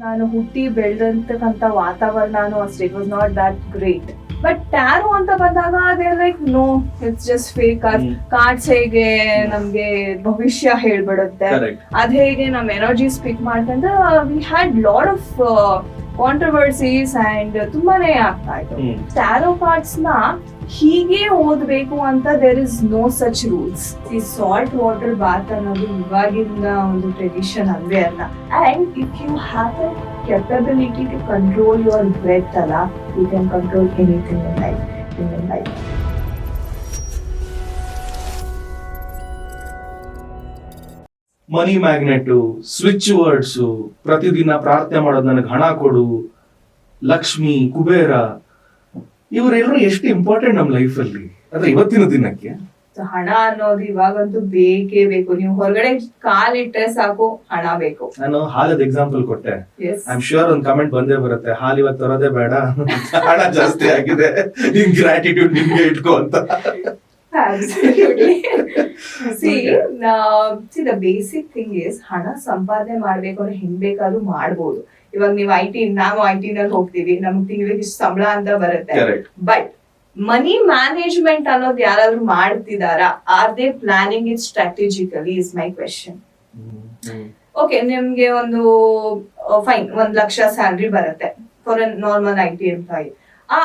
ನಾನು ಹುಟ್ಟಿ ಬೆಳೆದಂತಕ್ಕಂಥ ವಾತಾವರಣನೂ ಅಷ್ಟೇ, it was not that great. But tarot ಅಂತ ಬಂದಾಗ ಅದೇ like no, it's just fake. Cards ಹೇಗೆ ನಮ್ಗೆ ಭವಿಷ್ಯ ಹೇಳ್ಬಿಡುತ್ತೆ, ಅದ್ ಹೇಗೆ ನಮ್ ಎನರ್ಜಿ ಸ್ಪೀಕ್ ಮಾಡ್ತಂದ್ರೆ we had lot of controversies and ತುಂಬಾನೇ ಆಗ್ತಾ ಇತ್ತು. ಟ್ಯಾರೋ ಕಾರ್ಡ್ಸ್ ನ ಹೀಗೆ ಓದ್ಬೇಕು ಅಂತ there is no such rules. ಈ ಸಾಲ್ಟ್ ವಾಟರ್ ಬಾತ್ ಅನ್ನೋದು ಇವಾಗಿನ ಒಂದು ಟ್ರೆಡಿಷನ್ ಅಲ್ವೇ ಅಲ್ಲ. And if you have a capability to control your breath ಅಲ್ಲ, you can control anything in life. Money magnet, switch words, ಪ್ರತಿದಿನ ಪ್ರಾರ್ಥನೆ ಮಾಡೋದು ನನಗೆ ಹಣ ಕೊಡು, ಲಕ್ಷ್ಮಿ, ಕುಬೇರ, ಇವರೆಲ್ಲರೂ ಎಷ್ಟು ಇಂಪಾರ್ಟೆಂಟ್ ನಮ್ಮ ಲೈಫ್ ಅಲ್ಲಿ ಅಂದ್ರೆ ಇವತ್ತಿನ ದಿನಕ್ಕೆ. ಹಣ ಅನ್ನೋದು ಇವಾಗಂತೂ ಬೇಕೇ ಬೇಕು. ನೀವು ಹೊರಗಡೆ ಕಾಲಿಟ್ರೆ ಸಾಕು ಹಣ ಬೇಕು. ನಾನು ಹಾಲದ ಎಕ್ಸಾಂಪಲ್ ಕೊಟ್ಟೆ, ಐ ಆಮ್ ಶ್ಯೂರ್ ಒಂದು ಕಮೆಂಟ್ ಬಂದೇ ಬರುತ್ತೆ, ಹಾಲು ಇವತ್ತು ತರೋದೇ ಬೇಡ, ಹಣ ಜಾಸ್ತಿ ಆಗಿದೆ, ನಿನ್ ಗ್ರಾಟಿಟ್ಯೂಡ್ ನಿಮ್ಗೆ ಇಟ್ಕೋ ಅಂತ. Absolutely. See, the basic thing is ಹಣ ಸಂಪಾದನೆ ಮಾಡ್ಬೇಕು ಅಂದ್ರೆ ಹೆಂಗ್ ಬೇಕಾದ್ರೂ ಮಾಡ್ಬೋದು. ಇವಾಗ ನೀವು ನಾವು IT ನಲ್ಲಿ ಹೋಗ್ತೀವಿ, ನಮ್ಗೆ ತಿಂಗಳಿಗೆ ಇಷ್ಟು ಸಂಬಳ ಅಂತ ಬರುತ್ತೆ. ಬಟ್ ಮನಿ ಮ್ಯಾನೇಜ್ಮೆಂಟ್ ಅನ್ನೋದು ಯಾರಾದ್ರೂ ಮಾಡ್ತಿದಾರಾ? Are they planning it strategically is my question. Okay, ನಿಮ್ಗೆ ಒಂದು ಫೈನ್ 1 ಲಕ್ಷ ಸ್ಯಾಲ್ರಿ ಬರುತ್ತೆ for a normal IT employee. ಆ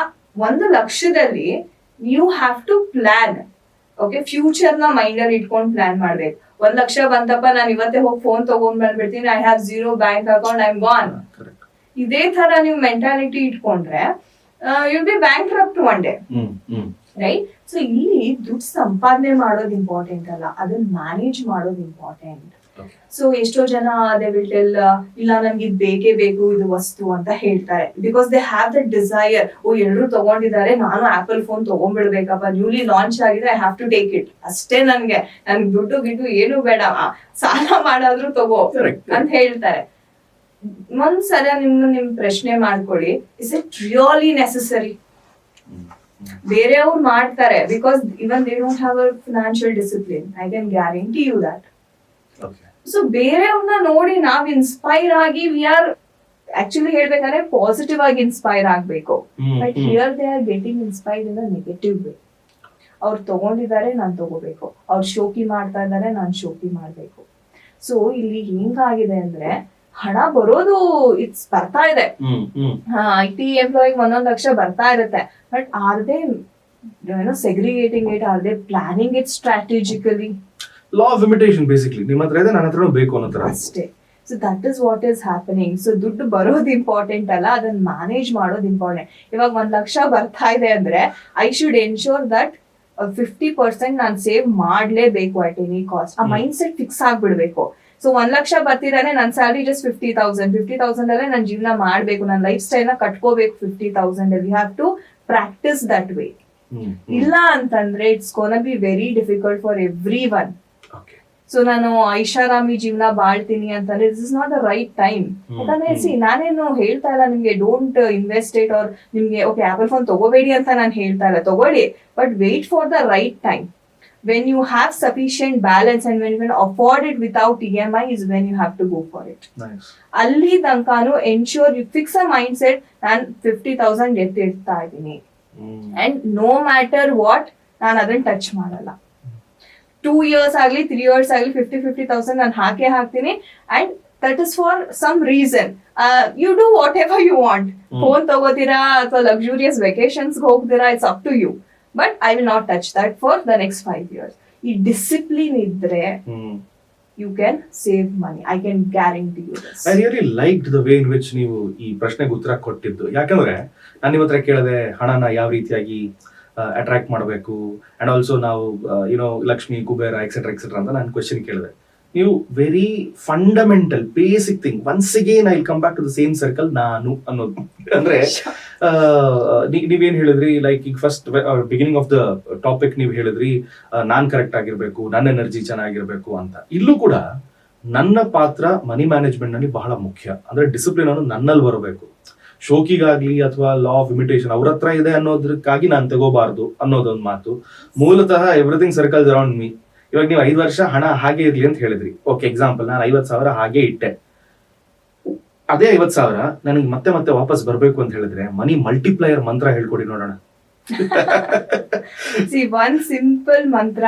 1 ಲಕ್ಷದಲ್ಲಿ you have to plan. Okay, future ನ ಮೈಂಡ್ ಅಲ್ಲಿ ಇಟ್ಕೊಂಡು ಪ್ಲಾನ್ ಮಾಡ್ಬೇಕು. 1 ಲಕ್ಷ ಬಂತಪ್ಪ, ನಾನು ಇವತ್ತೇ ಹೋಗಿ ಫೋನ್ ತಗೊಂಡ್ ಬಂದ್ಬಿಡ್ತೀನಿ, I have 0 bank account, I am gone. ಇದೇ ತರ ನೀವು ಮೆಂಟಾಲಿಟಿ ಇಟ್ಕೊಂಡ್ರೆ you be bankrupt one day, right? So ಇಲ್ಲಿ ದುಡ್ಡು ಸಂಪಾದನೆ ಮಾಡೋದು ಇಂಪಾರ್ಟೆಂಟ್ ಅಲ್ಲ, ಅದನ್ನ ಮ್ಯಾನೇಜ್ ಮಾಡೋದು ಇಂಪಾರ್ಟೆಂಟ್. ಸೊ ಎಷ್ಟೋ ಜನ ದೇ ವಿಲ್ ಟೆಲ್, ಇಲ್ಲ ನನ್ಗೆ ಇದು ಬೇಕೇ ಬೇಕು, ಇದು ವಸ್ತು ಅಂತ ಹೇಳ್ತಾರೆ. Because they have that desire. ಎಲ್ರು ತಗೊಂಡಿದ್ದಾರೆ, ನಾನು ಆಪಲ್ ಫೋನ್ ತಗೊಂಡ್ಬಿಡ್ಬೇಕಪ್ಪ, ನ್ಯೂಲಿ ಲಾಂಚ್ ಆಗಿದೆ, I have to take it ಅಷ್ಟೇ. ನನ್ಗೆ ದುಡ್ಡು ಗಿಡ್ಡು ಏನು ಬೇಡ, ಸಾಲ ಮಾಡಾದ್ರೂ ತಗೋ ಅಂತ ಹೇಳ್ತಾರೆ. ಒಂದ್ಸಲ ನಿಮ್ ಪ್ರಶ್ನೆ ಮಾಡ್ಕೊಳ್ಳಿ, ಇಸ್ ಇಟ್ ರಿಯಲಿ ನೆಸೆಸರಿ? ಬೇರೆಯವ್ರು ಮಾಡ್ತಾರೆ because even they don't have a financial discipline. I can guarantee you that. So ಬೇರೆಯವ್ರನ್ನ ನೋಡಿ ನಾವ್ ಇನ್ಸ್ಪೈರ್ ಆಗಿ ವಿ ಆರ್ ಆಕ್ಚುಲಿ ಹೇಳ್ಬೇಕಂದ್ರೆ ಪಾಸಿಟಿವ್ ಆಗಿ ಇನ್ಸ್ಪೈರ್ ಆಗ್ಬೇಕು. But here they are getting inspired in the negative way. ಅವ್ರು ತಗೊಂಡಿದ್ದಾರೆ, ನಾನ್ ತಗೋಬೇಕು. ಅವ್ರು ಶೋಕಿ ಮಾಡ್ತಾ ಇದ್ದಾರೆ, ನಾನ್ ಶೋಕಿ ಮಾಡ್ಬೇಕು. ಸೊ ಇಲ್ಲಿ ಹೆಂಗಾಗಿದೆ ಅಂದ್ರೆ ಹಣ ಬರೋದು ಇಟ್ಸ್ ಬರ್ತಾ ಇದೆ. IT ಎಂಪ್ಲಾಯಿಗೆ 1 ಲಕ್ಷ ಬರ್ತಾ ಇರುತ್ತೆ. But are they segregating it? Are they planning it strategically? Law of imitation basically. ನಿಮ್ಮ ಹತ್ರ ಇದೆ, ನನ್ನ ಹತ್ರ ಬೇಕು ಅನ್ನೋ ತರ ಅಷ್ಟೇ. So that is what is happening. So ದುಡ್ಡು ಬರೋದು ಇಂಪಾರ್ಟೆಂಟ್ ಅಲ್ಲ, ಅದನ್ನ ಮ್ಯಾನೇಜ್ ಮಾಡೋದು ಇಂಪಾರ್ಟೆಂಟ್. ಇವಾಗ 1 ಲಕ್ಷ ಬರ್ತಾ ಇದೆ ಅಂದ್ರೆ ಐ ಶುಡ್ ಎನ್ಶೋರ್ ದಟ್ 50% ನಾನು ಸೇವ್ ಮಾಡ್ಲೇಬೇಕು ಅಟ್ ಎನಿ ಕಾಸ್ಟ್. ಆ ಮೈಂಡ್ ಸೆಟ್ ಫಿಕ್ಸ್ ಆಗ್ಬಿಡ್ಬೇಕು. ಸೊ 1 ಲಕ್ಷ ಬರ್ತಿದ್ದಾನೆ, ನನ್ನ ಸ್ಯಾಲರಿ ಜಸ್ಟ್ 50,000 ಅಲ್ಲೇ ನನ್ನ ಜೀವನ ಮಾಡ್ಬೇಕು, ನನ್ನ ಲೈಫ್ ಸ್ಟೈಲ್ ನ ಕಟ್ಕೋಬೇಕು 50,000 ಅಲ್ಲಿ. You have to practice that way. ಇಲ್ಲ ಅಂತಂದ್ರೆ it's gonna be very difficult for everyone. So ನಾನು ಐಷಾರಾಮಿ ಜೀವನ ಬಾಳ್ತೀನಿ ಅಂತಂದ್ರೆ this is not the right time. ಯಾಕಂದ್ರೆ ನಾನೇನು ಹೇಳ್ತಾ ಇಲ್ಲ ನಿಮ್ಗೆ ಡೋಂಟ್ ಇನ್ವೆಸ್ಟ್ ಇಟ್ ಆರ್ ನಿಮ್ಗೆ ಓಕೆ ಆಪಲ್ ಫೋನ್ ತಗೋಬೇಡಿ ಅಂತ ನಾನು ಹೇಳ್ತಾ ಇಲ್ಲ, ತಗೊಳ್ಳಿ. But wait for the right time. When you have sufficient balance and when you can afford it without EMI is when you have to go for it. Nice. ಅಲ್ಲಿ ತನಕನು ensure you fix a mindset, ನಾನು 50,000 ಎತ್ತಿಡ್ತಾ ಇದ್ದೀನಿ and no matter what ನಾನು ಅದನ್ನ touch ಮಾಡಲ್ಲ. 2 years ಆಗಲಿ 3 years ಆಗಲಿ 50,000 ನಾನು ಹಾಕ್ತೀನಿ. and that is for some reason. You do whatever you want. Phone ತಗೋತೀರಾ ಅಥವಾ ಲಕ್ಸುರಿಯಸ್ ವೆಕೇಶನ್ಸ್ ಹೋಗ್ತೀರಾ, it's up to you. But I will not touch that for the next 5 years. ಈ discipline ಇದ್ರೆ you can save money. I can guarantee you this. I really liked the way in which ನೀವು ಈ ಪ್ರಶ್ನೆಗೆ ಉತ್ತರ ಕೊಟ್ಟಿದ್ದು. ಯಾಕಂದ್ರೆ ನಾನು ನಿಮ್ಮ ಹತ್ರ ಕೇಳಿದೆ ಹಣನ ಯಾವ ರೀತಿಯಾಗಿ ಅಟ್ರಾಕ್ಟ್ ಮಾಡಬೇಕು ಅಂಡ್ ಆಲ್ಸೋ ನಾವು ಲಕ್ಷ್ಮಿ, ಕುಬೇರ ಎಕ್ಸೆಟ್ರಾ ಅಂತ ನಾನು ಕ್ವೆಶನ್ ಕೇಳಿದೆ. ನೀವು very fundamental basic thing, once again I will come back to the same circle, ನಾನು ಅನ್ನೋದು. ಅಂದ್ರೆ ನೀವೇನ್ ಹೇಳಿದ್ರಿ, ಲೈಕ್ ಈಗ first beginning of the topic ನೀವು ಹೇಳಿದ್ರಿ ನಾನ್ ಕರೆಕ್ಟ್ ಆಗಿರ್ಬೇಕು, ನನ್ನ ಎನರ್ಜಿ ಚೆನ್ನಾಗಿರ್ಬೇಕು ಅಂತ. ಇಲ್ಲೂ ಕೂಡ ನನ್ನ ಪಾತ್ರ ಮನಿ ಮ್ಯಾನೇಜ್ಮೆಂಟ್ ನಲ್ಲಿ ಬಹಳ ಮುಖ್ಯ. ಅಂದ್ರೆ ಡಿಸಿಪ್ಲಿನ್ ಅನ್ನು ನನ್ನಲ್ಲಿ ಬರಬೇಕು. ಶೋಕಿಗಾಗ್ಲಿ ಅಥವಾ ಲಾ ಆಫ್ ಇಮಿಟೇಷನ್ ಅವ್ರ ಹತ್ರ ಇದೆ ಅನ್ನೋದಕ್ಕಾಗಿ ನಾನು ತಗೋಬಾರ್ದು ಅನ್ನೋದೊಂದು ಮಾತು. ಮೂಲತಃ ಎವ್ರಿಥಿಂಗ್ ಸರ್ಕಲ್ಸ್ ಅರೌಂಡ್ ಮೀ. ಇವಾಗ ನೀವು 5 ವರ್ಷ ಹಣ ಹಾಗೆ ಇರ್ಲಿ ಅಂತ ಹೇಳಿದ್ರಿ. ಓಕೆ, ಎಕ್ಸಾಂಪಲ್ ನಾನು 50,000 ಹಾಗೆ ಇಟ್ಟೆ. ಅದೇ 50,000 ನನಗೆ ಮತ್ತೆ ಮತ್ತೆ ವಾಪಸ್ ಬರ್ಬೇಕು ಅಂತ ಹೇಳಿದ್ರೆ ಮನಿ ಮಲ್ಟಿಪ್ಲೈಯರ್ ಮಂತ್ರ ಹೇಳ್ಕೊಡಿ ನೋಡೋಣ. ಒನ್ ಸಿಂಪಲ್ ಮಂತ್ರ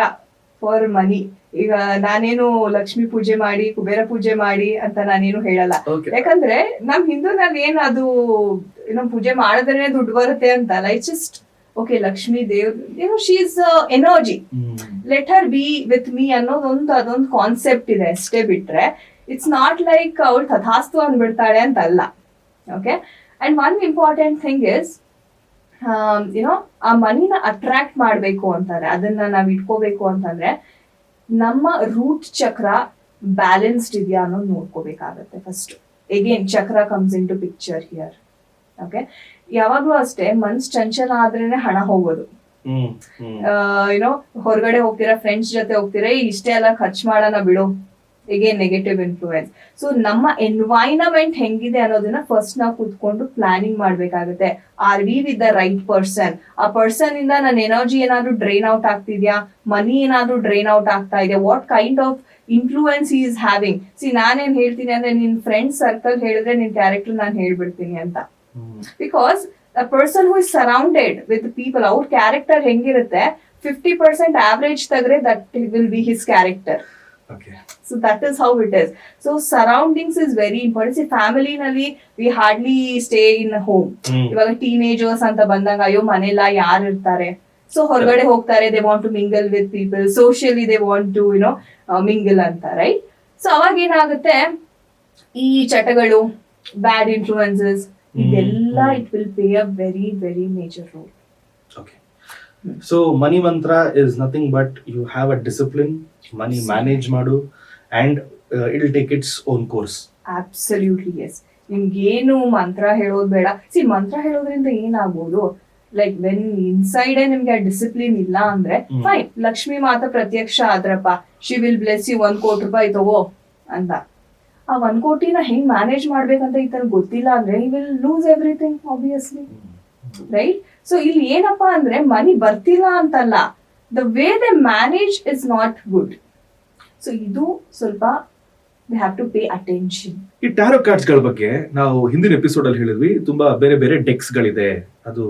ಫಾರ್ ಮನಿ. ಈಗ ನಾನೇನು ಲಕ್ಷ್ಮಿ ಪೂಜೆ ಮಾಡಿ ಕುಬೇರ ಪೂಜೆ ಮಾಡಿ ಅಂತ ನಾನೇನು ಹೇಳಲ್ಲ. ಯಾಕಂದ್ರೆ ನಮ್ ಹಿಂದೂನಲ್ಲಿ ಏನ್ ಅದು ಏನೋ ಪೂಜೆ ಮಾಡಿದ್ರೆ ದುಡ್ಡು ಬರುತ್ತೆ ಅಂತಲ್ಲ. It's just okay, Lakshmi Dev she is energy, let her be with me ಅನ್ನೋದೊಂದು ಅದೊಂದು ಕಾನ್ಸೆಪ್ಟ್ ಇದೆ ಅಷ್ಟೇ. ಬಿಟ್ರೆ ಇಟ್ಸ್ ನಾಟ್ ಲೈಕ್ ಅವಳು ತಥಾಸ್ತು ಅಂದ್ಬಿಡ್ತಾಳೆ ಅಂತಲ್ಲ. Okay, and one important thing is ಆ ಮನಿನ ಅಟ್ರಾಕ್ಟ್ ಮಾಡ್ಬೇಕು ಅಂತಂದ್ರೆ, ಅದನ್ನ ನಾವ್ ಇಟ್ಕೋಬೇಕು ಅಂತಂದ್ರೆ ನಮ್ಮ ರೂಟ್ ಚಕ್ರ ಬ್ಯಾಲೆನ್ಸ್ಡ್ ಇದೆಯಾ ಅನ್ನೋದು ನೋಡ್ಕೋಬೇಕಾಗತ್ತೆ first. Again chakra comes into picture here. Okay, ಯಾವಾಗ್ಲೂ ಅಷ್ಟೇ ಮನ್ಸ್ ಚಂಚಲ ಆದ್ರೇನೆ ಹಣ ಹೋಗೋದು. ಏನೋ ಹೊರಗಡೆ ಹೋಗ್ತೀರಾ, ಫ್ರೆಂಡ್ಸ್ ಜೊತೆ ಹೋಗ್ತೀರಾ, ಇಷ್ಟೇ ಎಲ್ಲ ಖರ್ಚು ಮಾಡೋಣ ಬಿಡು, ಎಗೇನ್ ನೆಗೆಟಿವ್ ಇನ್ಫ್ಲೂಯೆನ್ಸ್. ಸೊ ನಮ್ಮ ಎನ್ವೈರನ್ಮೆಂಟ್ ಹೆಂಗಿದೆ ಅನ್ನೋದನ್ನ ಫಸ್ಟ್ ನಾವು ಕೂತ್ಕೊಂಡು ಪ್ಲಾನಿಂಗ್ ಮಾಡ್ಬೇಕಾಗುತ್ತೆ. Are we with the right person? ಆ ಪರ್ಸನ್ ಇಂದ ನನ್ನ ಎನರ್ಜಿ ಏನಾದ್ರು ಡ್ರೈನ್ ಔಟ್ ಆಗ್ತಿದ್ಯಾ, ಮನಿ ಏನಾದ್ರು ಡ್ರೈನ್ ಔಟ್ ಆಗ್ತಾ ಇದೆ, what kind of influence is having. ನಾನೇನ್ ಹೇಳ್ತೀನಿ ಅಂದ್ರೆ, ನಿನ್ ಫ್ರೆಂಡ್ ಸರ್ಕಲ್ ಹೇಳಿದ್ರೆ ನಿನ್ ಕ್ಯಾರೆಕ್ಟರ್ ನಾನು ಹೇಳ್ಬಿಡ್ತೀನಿ ಅಂತ. Because a person who is surrounded with people, ಅವ್ರ ಕ್ಯಾರೆಕ್ಟರ್ ಹೆಂಗಿರುತ್ತೆ, 50% average ತಗ್ರೆ that will be his character. Okay. So that is how it is. So surroundings is very important. See, family ನಲ್ಲಿ we hardly stay in a home. ಇವಾಗ teenagers ಅಂತ ಬಂದಾಗ ಅಯ್ಯೋ ಮನೆಲ್ಲ ಯಾರು ಇರ್ತಾರೆ, so ಹೊರಗಡೆ ಹೋಗ್ತಾರೆ, they want to mingle with people, socially they want to mingle ಅಂತ, ರೈಟ್? ಸೊ ಅವಾಗ ಏನಾಗುತ್ತೆ, ಈ ಚಟಗಳು, ಬ್ಯಾಡ್ ಇನ್ಫ್ಲೂಯೆನ್ಸಸ್, ಇದೆಲ್ಲ it will play a very very major role. Okay. So money mantra is nothing but you have a discipline, money manage ಮಾಡು, and it will take its own course. Absolutely yes. ನಿಮ್ಗೇನು ಮಂತ್ರ ಹೇಳೋದು ಬೇಡ. ಮಂತ್ರ ಹೇಳೋದ್ರಿಂದ ಏನಾಗ್ಬೋದು, like when inside ನಿಮ್ಗೆ ಆ ಡಿಸಿಪ್ಲಿನ್ ಇಲ್ಲ ಅಂದ್ರೆ ಫೈನ್, ಲಕ್ಷ್ಮಿ ಮಾತಾ ಪ್ರತ್ಯಕ್ಷ ಆದ್ರಪ್ಪ, ಶಿ ವಿಲ್ ಬ್ಲೆಸ್ ಯು, 1 ಕೋಟಿ ರೂಪಾಯಿ ತಗೋ ಅಂತ. ಆ 1 ಕೋಟಿನ ಹೆಂಗ್ ಮ್ಯಾನೇಜ್ ಮಾಡ್ಬೇಕಂತ ಈತನ ಗೊತ್ತಿಲ್ಲ ಅಂದ್ರೆ he will lose everything obviously, right? So ಇಲ್ಲಿ ಏನಪ್ಪಾ ಅಂದ್ರೆ ಮನಿ ಬರ್ತಿಲ್ಲ ಅಂತಲ್ಲ, the way they manage is not good. So ಇದು ಸ್ವಲ್ಪ they have to pay attention. ಈ ಟ್ಯಾರೋ ಕಾರ್ಡ್ಸ್ ಗಳ ಬಗ್ಗೆ ನಾವು ಹಿಂದಿನ ಎಪಿಸೋಡ್ ಅಲ್ಲಿ ಹೇಳಿದ್ವಿ, ತುಂಬಾ ಬೇರೆ ಬೇರೆ ಡೆಕ್ಸ್ ಗಳಿದೆ, ಅದು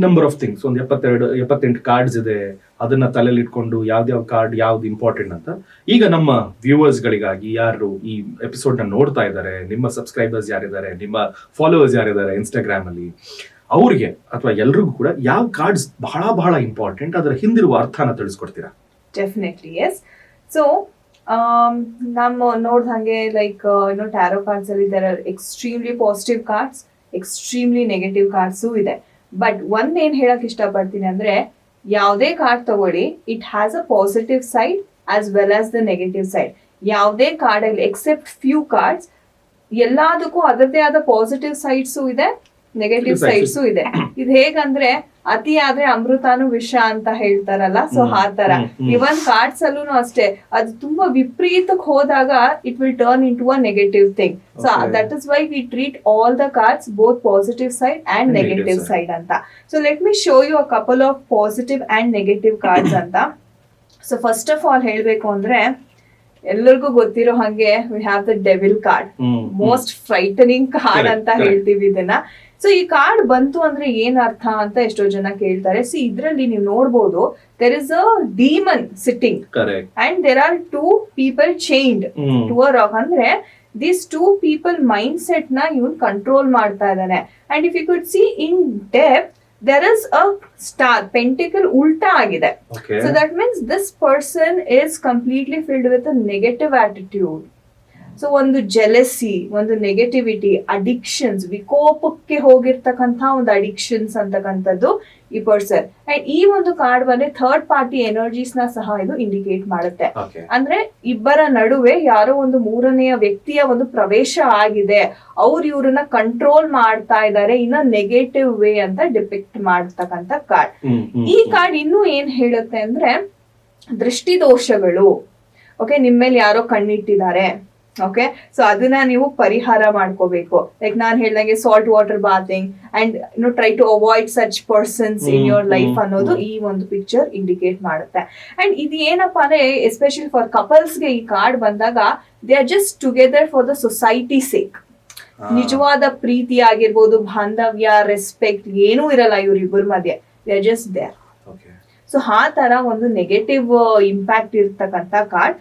ನಂಬರ್ ಆಫ್ ಥಿಂಗ್ಸ್, ಒಂದು 78 ಕಾರ್ಡ್ಸ್ ಇದೆ, ಅದನ್ನ ತಲೆಯಲ್ಲಿ ಇಟ್ಕೊಂಡು ಯಾವ್ದಾವ್ ಕಾರ್ಡ್ ಯಾವ್ದು ಇಂಪಾರ್ಟೆಂಟ್ ಅಂತ. ಈಗ ನಮ್ಮ ವ್ಯೂವರ್ಸ್ ಗಳಿಗಾಗಿ, ಯಾರು ಈ ಎಪಿಸೋಡ್ ನ ನೋಡ್ತಾ ಇದ್ದಾರೆ, ನಿಮ್ಮ ಸಬ್ಸ್ಕ್ರೈಬರ್ಸ್ ಯಾರಿದ್ದಾರೆ, ನಿಮ್ಮ ಫಾಲೋವರ್ಸ್ ಯಾರಿದ್ದಾರೆ ಇನ್ಸ್ಟಾಗ್ರಾಮ್ ಅಲ್ಲಿ, ಅವ್ರಿಗೆ ಅಥವಾ ಎಲ್ರಿಗೂ ಕೂಡ ಯಾವ ಕಾರ್ಡ್ಸ್ ಬಹಳ ಬಹಳ ಇಂಪಾರ್ಟೆಂಟ್, ಅದರ ಹಿಂದಿರುವ ಅರ್ಥನ ತಿಳಿಸ್ಕೊಡ್ತೀರಾ? Definitely yes. ಸೊ ನಮ್ಮ ನೋಡ್ದಂಗೆ ಲೈಕ್ ಟ್ಯಾರೋ ಕಾರ್ಡ್ಸ್ ಅಲ್ಲಿ there are extremely positive cards, extremely negative cards ಇದೆ. ಬಟ್ ಒಂದೇನ್ ಹೇಳಕ್ ಇಷ್ಟಪಡ್ತೀನಿ ಅಂದ್ರೆ, ಯಾವುದೇ ಕಾರ್ಡ್ ತಗೊಳ್ಳಿ, it has a positive side as well as the negative side. ಯಾವುದೇ ಕಾರ್ಡ್ ಆಗಲಿ ಎಕ್ಸೆಪ್ಟ್ ಫ್ಯೂ ಕಾರ್ಡ್ಸ್, ಎಲ್ಲದಕ್ಕೂ ಅದರದೇ ಆದ ಪಾಸಿಟಿವ್ ಸೈಡ್ಸು ಇದೆ, ನೆಗೆಟಿವ್ ಸೈಡ್ಸು ಇದೆ. ಇದು ಹೇಗಂದ್ರೆ, ಅತಿ ಆದ್ರೆ ಅಮೃತಾನು ವಿಷ ಅಂತ ಹೇಳ್ತಾರಲ್ಲ, ಸೊ ಆ ತರ ಇವನ್ ಕಾರ್ಡ್ಸ್ ಅಲ್ಲೂ ಅಷ್ಟೇ, ಅದು ತುಂಬಾ ವಿಪರೀತಕ್ಕೆ ಹೋದಾಗ it will turn into a negative thing. So that is why we treat all the cards both positive side and negative side ಅಂತ. So let me show you a couple of positive and negative cards ಅಂತ. So first of all ಹೇಳ್ಬೇಕು ಅಂದ್ರೆ, ಎಲ್ಲರಿಗೂ ಗೊತ್ತಿರೋ ಹಂಗೆ we have the devil card, most frightening card ಅಂತ ಹೇಳ್ತೀವಿ ಇದನ್ನ. ಸೊ ಈ ಕಾರ್ಡ್ ಬಂತು ಅಂದ್ರೆ ಏನ್ ಅರ್ಥ ಅಂತ ಎಷ್ಟೋ ಜನ ಕೇಳ್ತಾರೆ. ಸೊ ಇದ್ರಲ್ಲಿ ನೀವು ನೋಡ್ಬೋದು, there is a demon sitting and there are 2 people chained to a rock. ಅಂದ್ರೆ these 2 people ಮೈಂಡ್ ಸೆಟ್ ನ ಇವನ್ ಕಂಟ್ರೋಲ್ ಮಾಡ್ತಾ ಇದ್ದಾನೆ. And if you could see in depth, there is a star, pentacle ulta agide. So that means this person is completely filled with a negative attitude. So ಒಂದು jealousy, ಒಂದು negativity, addictions, ವಿಕೋಪಕ್ಕೆ ಹೋಗಿರ್ತಕ್ಕಂಥ ಒಂದು addictions ಅಂತಕ್ಕಂಥದ್ದು ಈ person. And ಈ ಒಂದು card ಬಂದ್ರೆ third party energies ನ ಸಹ ಇದು ಇಂಡಿಕೇಟ್ ಮಾಡುತ್ತೆ. ಅಂದ್ರೆ ಇಬ್ಬರ ನಡುವೆ ಯಾರೋ ಒಂದು ಮೂರನೆಯ ವ್ಯಕ್ತಿಯ ಒಂದು ಪ್ರವೇಶ ಆಗಿದೆ, ಅವ್ರು ಇವ್ರನ್ನ ಕಂಟ್ರೋಲ್ ಮಾಡ್ತಾ ಇದ್ದಾರೆ ಇನ್ ನೆಗೆಟಿವ್ ವೇ ಅಂತ ಡಿಪಿಕ್ಟ್ ಮಾಡ್ತಕ್ಕಂಥ ಕಾರ್ಡ್. ಈ ಕಾರ್ಡ್ ಇನ್ನೂ ಏನ್ ಹೇಳುತ್ತೆ ಅಂದ್ರೆ, ದೃಷ್ಟಿ ದೋಷಗಳು, ಓಕೆ, ನಿಮ್ಮೇಲೆ ಯಾರೋ ಕಣ್ಣಿಟ್ಟಿದ್ದಾರೆ, ಓಕೆ, ಸೊ ಅದನ್ನ ನೀವು ಪರಿಹಾರ ಮಾಡ್ಕೋಬೇಕು. ಲೈಕ್ ನಾನ್ ಹೇಳ್ದಂಗೆ salt water bathing and try to avoid such persons in your life ಅನ್ನೋದು ಈ ಒಂದು ಪಿಕ್ಚರ್ ಇಂಡಿಕೇಟ್ ಮಾಡುತ್ತೆ. ಅಂಡ್ ಇದು ಏನಪ್ಪಾ ಅಂದ್ರೆ ಎಸ್ಪೆಷಲಿ ಫಾರ್ ಕಪಲ್ಸ್ಗೆ ಈ ಕಾರ್ಡ್ ಬಂದಾಗ they are just together for the society sake. ನಿಜವಾದ ಪ್ರೀತಿ ಆಗಿರ್ಬೋದು, ಬಾಂಧವ್ಯ, ರೆಸ್ಪೆಕ್ಟ್ ಏನೂ ಇರಲ್ಲ ಇವ್ರಿಬ್ಬರ ಮಧ್ಯೆ. They are just there. So ಆ ತರ ಒಂದು ನೆಗೆಟಿವ್ ಇಂಪ್ಯಾಕ್ಟ್ ಇರ್ತಕ್ಕಂಥ card.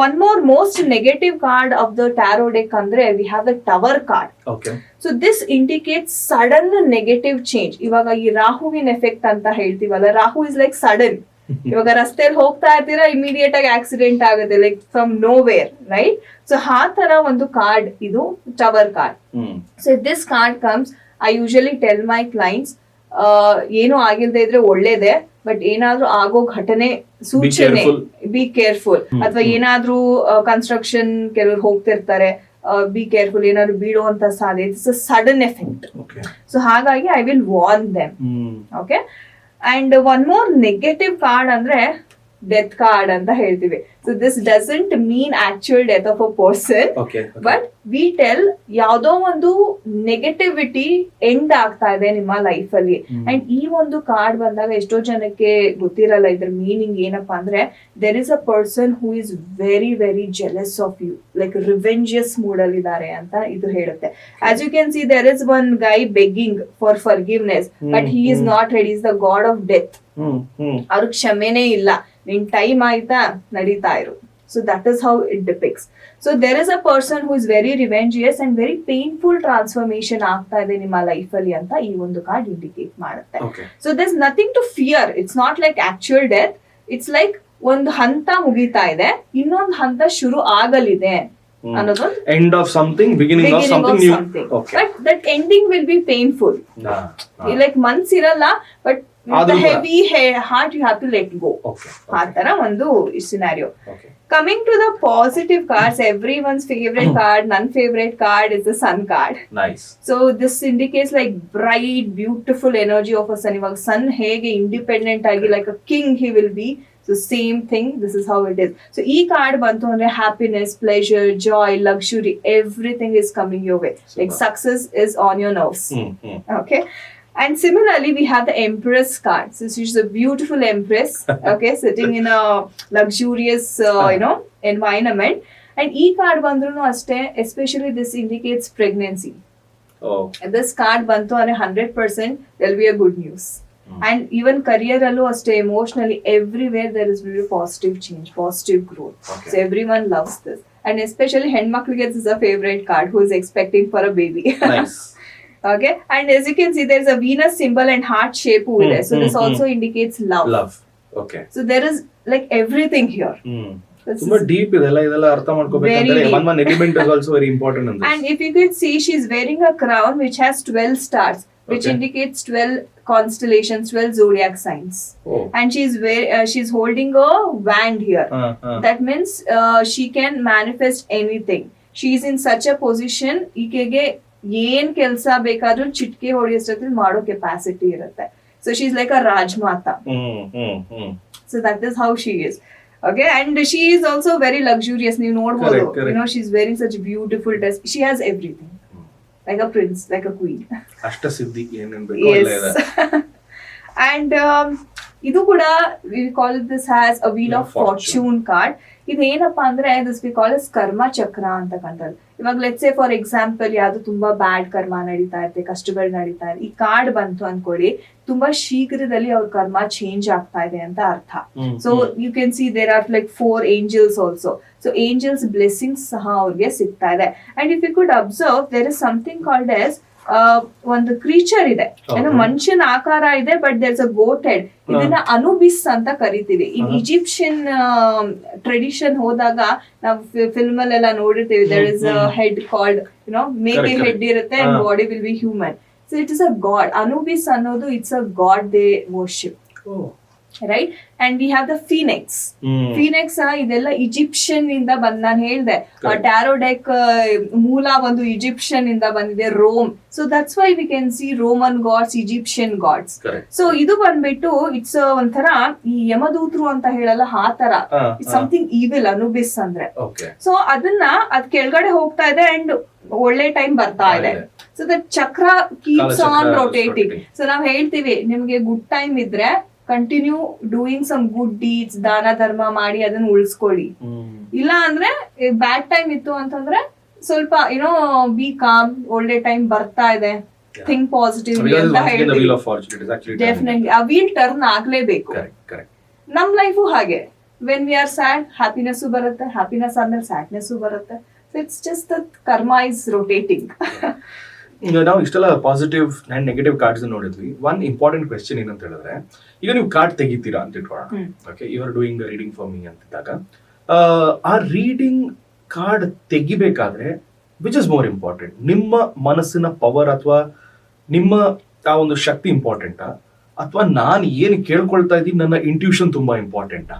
One most negative card of the tarot deck ಅಂದ್ರೆ we have the tower card. So this indicates sudden negative change. ಇವಾಗ ಈ ರಾಹುವಿನ ಎಫೆಕ್ಟ್ ಅಂತ ಹೇಳ್ತೀವಲ್ಲ, ರಾಹು ಇಸ್ ಲೈಕ್ ಸಡನ್. ಇವಾಗ ರಸ್ತೆಯಲ್ಲಿ ಹೋಗ್ತಾ ಇರ್ತೀರಾ, ಇಮಿಡಿಯೇಟ್ ಆಗಿ ಆಕ್ಸಿಡೆಂಟ್ ಆಗುತ್ತೆ, like from no wear, right? So ಆ ತರ ಒಂದು ಕಾರ್ಡ್ ಇದು tower card. So this card comes, I usually tell my clients, ಏನು ಆಗಿಲ್ದೇ ಇದ್ರೆ ಒಳ್ಳೇದೇ, ಬಟ್ ಏನಾದ್ರೂ ಆಗೋ ಘಟನೆ ಸೂಚನೆ, ಬಿ ಕೇರ್ಫುಲ್. ಅಥವಾ ಏನಾದ್ರೂ ಕನ್ಸ್ಟ್ರಕ್ಷನ್ ಕೆಲವರು ಹೋಗ್ತಿರ್ತಾರೆ, ಬಿ ಕೇರ್ಫುಲ್, ಏನಾದ್ರು ಬೀಳುವಂತ ಸಾಧ್ಯತೆ, it's a sudden effect. So ಹಾಗಾಗಿ I will warn them. Okay, and one more negative card ಅಂದ್ರೆ ಡೆತ್ ಕಾರ್ಡ್ ಅಂತ ಹೇಳ್ತೀವಿ. So this doesn't mean actual death of a person, but we tell ಯಾವ್ದೋ ಒಂದು negativity end ಆಗ್ತಾ ಇದೆ ನಿಮ್ಮ life ಅಲ್ಲಿ. ಅಂಡ್ ಈ ಒಂದು ಕಾರ್ಡ್ ಬಂದಾಗ ಎಷ್ಟೋ ಜನಕ್ಕೆ ಗೊತ್ತಿರಲ್ಲ ಇದ್ರ ಮೀನಿಂಗ್ ಏನಪ್ಪಾ ಅಂದ್ರೆ, there is a person who is very very jealous of you, like revengeous mood ಅಲ್ಲಿ ಇದಾರೆ ಅಂತ ಇದು ಹೇಳುತ್ತೆ. As you can see, there is one guy begging for forgiveness, but he is not ready, is the god of death. ಅವ್ರಿಗೆ ಕ್ಷಮೆನೇ ಇಲ್ಲ, ನಿನ್ time ಆಯ್ತಾ, ನಡೀತಾ ಇರು. So that is how it depicts. So there is a person who is very revengeous and very painful transformation ಆಗ್ತಾ ಇದೆ ನಿಮ್ಮ ಲೈಫ್ ಅಲ್ಲಿ ಅಂತ ಈ ಒಂದು ಕಾರ್ಡ್ ಇಂಡಿಕೇಟ್ ಮಾಡುತ್ತೆ. So there is nothing to fear. It's not like actual death. It's like ಒಂದು ಹಂತ ಮುಗಿತಾ ಇದೆ, ಇನ್ನೊಂದು ಹಂತ ಶುರು ಆಗಲಿದೆ ಅನ್ನೋದು. End of something, beginning of something new. But that ending will be painful. Like ಮನ್ಸ್ ಇರಲ್ಲ, but heavy heart you have to let go. ಆ ತರ ಒಂದು scenario. Coming to the positive cards, everyone's favorite card, ನನ್ನ favorite card is the sun card. Nice. So this indicates like bright, beautiful energy of a sun. ಇವಾಗ sun ಹೇಗೆ independent ಆಗಿ like a king he will be. So same thing, this is how it is. So ಈ card ಬಂತು ಅಂದ್ರೆ happiness, pleasure, joy, luxury, everything is coming your way. Like success is on your nerves. Okay. And similarly, we have the Empress card. So she's a beautiful Empress, okay, sitting in a luxurious, environment. And e card bandrunu aste, especially this indicates pregnancy. And this card bantu ane 100% there will be a good news. And even career allu aste, emotionally, everywhere there is really positive change, positive growth. So everyone loves this. And especially henmaklige this is a favorite card who is expecting for a baby. Nice. Okay, and as you can see, there's a Venus symbol and heart shape over there. So this also indicates love. Love. Okay. So there is like everything here. ತುಂಬಾ deep ಇದೆಲ್ಲ ಅರ್ಥ ಮಾಡ್ಕೋಬೇಕಂದ್ರೆ one element is also very important in this. And if you could see, she's wearing a crown which has 12 stars, which indicates 12 constellations, 12 zodiac signs. And she's holding a wand here. That means she can manifest anything. She is in such a position, ಈಕೆಗೆ ಏನ್ ಕೆಲಸ ಬೇಕಾದ್ರೂ ಚಿಟ್ಕೆ ಹೊಡೆಯೋಷ್ಟರಲ್ಲಿ ಮಾಡೋ capacity ಇರುತ್ತೆ. So she is like a Rajmata. So that is how she is. Okay, and she is also very luxurious. ನೀವು ನೋಡಬಹುದು, she is wearing such beautiful dress. She has everything, like a prince, like a queen. ಅಷ್ಟಸಿದ್ಧಿ ಏನೇನ್ ಬೇಕೋ ಎಲ್ಲ ಇದೆ. And ಇದು ಕೂಡ we call this as a wheel of fortune card. ಇದೇನಪ್ಪಾ ಅಂದ್ರೆ this we call as ಕರ್ಮ ಚಕ್ರ ಅಂತ ಕಂಡ್ರೆ, ಇವಾಗ ಲೆಟ್ಸ್ ಸೇ ಫಾರ್ ಎಕ್ಸಾಂಪಲ್ ಯಾವ್ದು ತುಂಬಾ ಬ್ಯಾಡ್ ಕರ್ಮ ನಡೀತಾ ಇರುತ್ತೆ, ಕಷ್ಟಗಳು ನಡೀತಾ ಇದೆ, ಈ ಕಾರ್ಡ್ ಬಂತು ಅನ್ಕೊಳ್ಳಿ, ತುಂಬಾ ಶೀಘ್ರದಲ್ಲಿ ಅವ್ರ ಕರ್ಮ ಚೇಂಜ್ ಆಗ್ತಾ ಇದೆ ಅಂತ ಅರ್ಥ. So you can see there are like 4 angels also. So angels blessings ಸಹ ಅವ್ರಿಗೆ ಸಿಗ್ತಾ ಇದೆ. And if you could observe, there is something called as ಒಂದು ಕ್ರೀಚರ್ ಇದೆ, ಏನೋ ಮನುಷ್ಯನ ಆಕಾರ ಇದೆ, but there is a goat head. ಇದನ್ನ ಅನುಬಿಸ್ ಅಂತ ಕರಿತೀವಿ. ಇನ್ ಈಜಿಪ್ಷಿಯನ್ ಟ್ರೆಡಿಷನ್ ಹೋದಾಗ ನಾವು ಫಿಲ್ಮ್ ಅಲ್ಲೆಲ್ಲ ನೋಡಿರ್ತೀವಿ, there is a head called ಮೇಕೆ ಹೆಡ್ ಇರುತ್ತೆ and body will be human. So it is a god. Anubis ಅನ್ನೋದು it's a god they worship. Right and we have the phoenix. Phoenix ಇದೆಲ್ಲ Egyptian ಇಂದ ಬಂದ್, ನಾನು ಹೇಳ್ದೆ ಟ್ಯಾರೋ ಡೆಕ್ ಮೂಲ ಒಂದು ಈಜಿಪ್ಷಿಯನ್ ಇಂದ ಬಂದಿದೆ, Rome. So that's why we can see Roman gods, Egyptian gods. So ಇದು ಬಂದ್ಬಿಟ್ಟು ಇಟ್ಸ್ ಒಂಥರ ಈ ಯಮದೂತರು ಅಂತ ಹೇಳಲ್ಲ, ಆ ತರ ಸಮಥಿಂಗ್ ಈವಿಲ್, ಅನುಬಿಸ್ ಅಂದ್ರೆ. ಸೊ ಅದನ್ನ ಅದ್ ಕೆಳಗಡೆ ಹೋಗ್ತಾ ಇದೆ ಅಂಡ್ ಒಳ್ಳೆ ಟೈಮ್ ಬರ್ತಾ ಇದೆ. So the chakra keeps on rotating. So ನಾವ್ ಹೇಳ್ತೀವಿ ನಿಮ್ಗೆ ಗುಡ್ ಟೈಮ್ ಇದ್ರೆ continue doing some good deeds, ದಾನ ಧರ್ಮ ಮಾಡಿ ಅದನ್ನ ಉಳಿಸ್ಕೊಳ್ಳಿ. ಇಲ್ಲ ಅಂದ್ರೆ ಬ್ಯಾಡ್ ಟೈಮ್ ಇತ್ತು ಅಂತಂದ್ರೆ ಸ್ವಲ್ಪ ಏನೋ ಬಿ ಕಾಮ್, ಒಳ್ಳೆ ಟೈಮ್ ಬರ್ತಾ ಇದೆ, ಥಿಂಕ್ ಪಾಸಿಟಿವ್ ಅಂತ ಹೇಳ್ತೀವಿ. ಡೆಫಿನೆಟ್ಲಿ ಆ ವೀಲ್ ಟರ್ನ್ ಆಗ್ಲೇಬೇಕು. ನಮ್ ಲೈಫು ಹಾಗೆ, when we are sad happiness ಬರುತ್ತೆ, ಹ್ಯಾಪಿನೆಸ್ ಆದ್ಮೇಲೆ ಸ್ಯಾಡ್ನೆಸ್ ಬರುತ್ತೆ. It's just that karma is rotating. ನಾವು ಇಷ್ಟೆಲ್ಲ ಪಾಸಿಟಿವ್ ಅಂಡ್ ನೆಗೆಟಿವ್ ಕಾರ್ಡ್ಸ್ ನೋಡಿದ್ವಿ. ಒನ್ ಇಂಪಾರ್ಟೆಂಟ್ ಕ್ವೆಶ್ಚನ್ ಏನಂತ ಹೇಳಿದ್ರೆ, ಈಗ ನೀವು ಕಾರ್ಡ್ ತೆಗಿತೀರಾ ಅಂತ ಇಟ್ಕೊಳ್ಳೋಣ. Okay, you are doing reading for me ಅಂತಿದ್ದಾಗ ಆ ರೀಡಿಂಗ್ ಕಾರ್ಡ್ ತೆಗಿಬೇಕಾದ್ರೆ ವಿಚ್ ಇಸ್ ಮೋರ್ ಇಂಪಾರ್ಟೆಂಟ್? ನಿಮ್ಮ ಮನಸ್ಸಿನ ಪವರ್ ಅಥವಾ ನಿಮ್ಮ ಆ ಒಂದು ಶಕ್ತಿ ಇಂಪಾರ್ಟೆಂಟಾ, ಅಥವಾ ನಾನು ಏನು ಕೇಳ್ಕೊಳ್ತಾ ಇದ್ದೀನಿ ನನ್ನ ಇಂಟ್ಯೂಷನ್ ತುಂಬಾ ಇಂಪಾರ್ಟೆಂಟಾ?